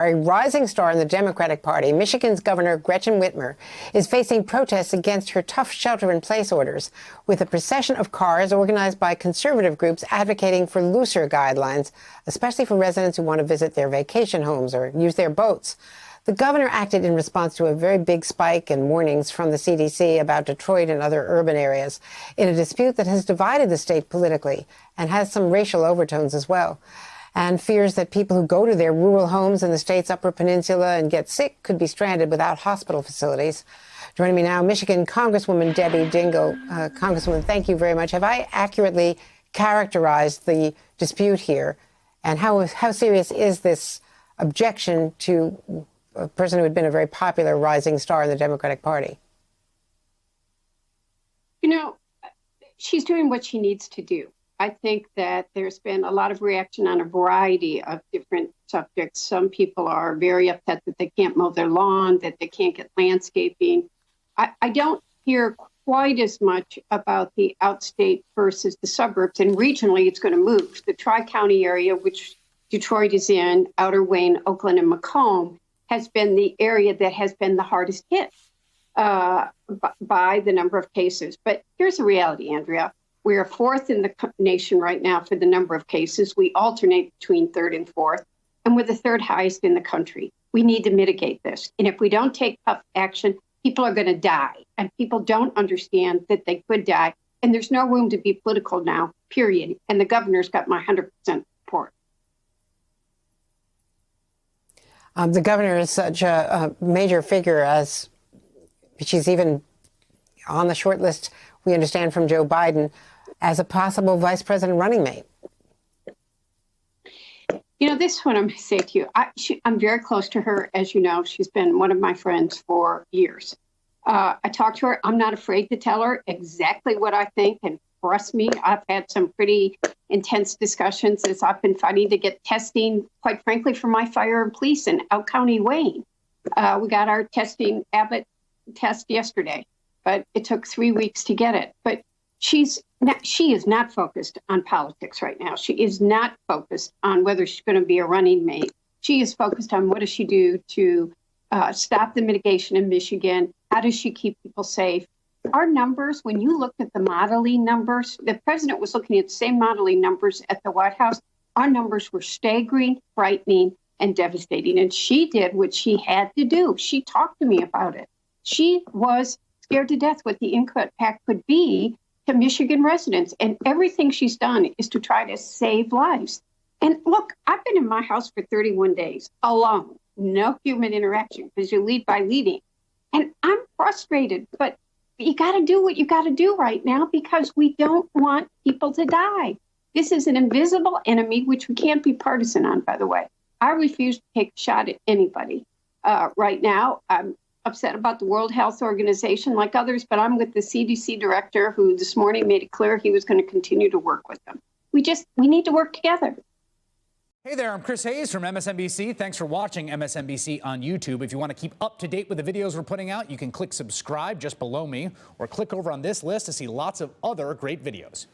A rising star in the Democratic Party, Michigan's Governor Gretchen Whitmer is facing protests against her tough shelter-in-place orders, with a procession of cars organized by conservative groups advocating for looser guidelines, especially for residents who want to visit their vacation homes or use their boats. The governor acted in response to a very big spike in warnings from the CDC about Detroit and other urban areas in a dispute that has divided the state politically and has some racial overtones as well, and fears that people who go to their rural homes in the state's Upper Peninsula and get sick could be stranded without hospital facilities. Joining me now, Michigan Congresswoman Debbie Dingell. Congresswoman, thank you very much. Have I accurately characterized the dispute here? And how serious is this objection to a person who had been a very popular rising star in the Democratic Party? You know, she's doing what she needs to do. I think that there's been a lot of reaction on a variety of different subjects. Some people are very upset that they can't mow their lawn, that they can't get landscaping. I don't hear quite as much about the outstate versus the suburbs. And regionally, it's going to move. The Tri-County area, which Detroit is in, Outer Wayne, Oakland, and Macomb, has been the area that has been the hardest hit by the number of cases. But here's the reality, Andrea. We are fourth in the nation right now for the number of cases. We alternate between third and fourth, and we're the third highest in the country. We need to mitigate this. And if we don't take tough action, people are going to die. And people don't understand that they could die. And there's no room to be political now, period. And the governor's got my 100% support. The governor is such a major figure, as she's even on the short list, we understand, from Joe Biden as a possible vice president running mate. You know, this is what I'm going to say to you. I'm very close to her. As you know, she's been one of my friends for years. I talk to her. I'm not afraid to tell her exactly what I think. And trust me, I've had some pretty intense discussions as I've been fighting to get testing, quite frankly, for my fire and police in Out County, Wayne. We got our testing Abbott test yesterday, but it took 3 weeks to get it. But she is not focused on politics right now. She is not focused on whether she's going to be a running mate. She is focused on what does she do to stop the mitigation in Michigan? How does she keep people safe? Our numbers, when you look at the modeling numbers, the president was looking at the same modeling numbers at the White House. Our numbers were staggering, frightening, and devastating. And she did what she had to do. She talked to me about it. She was scared to death what the impact could be to Michigan residents. And everything she's done is to try to save lives. And look, I've been in my house for 31 days alone, no human interaction, because you lead by leading. And I'm frustrated, but you got to do what you got to do right now, because we don't want people to die. This is an invisible enemy, which we can't be partisan on, by the way. I refuse to take a shot at anybody. Right now, I'm upset about the World Health Organization, like others, but I'm with the CDC director, who this morning made it clear he was going to continue to work with them. We need to work together. Hey there, I'm Chris Hayes from MSNBC. Thanks for watching MSNBC on YouTube. If you want to keep up to date with the videos we're putting out, you can click subscribe just below me, or click over on this list to see lots of other great videos.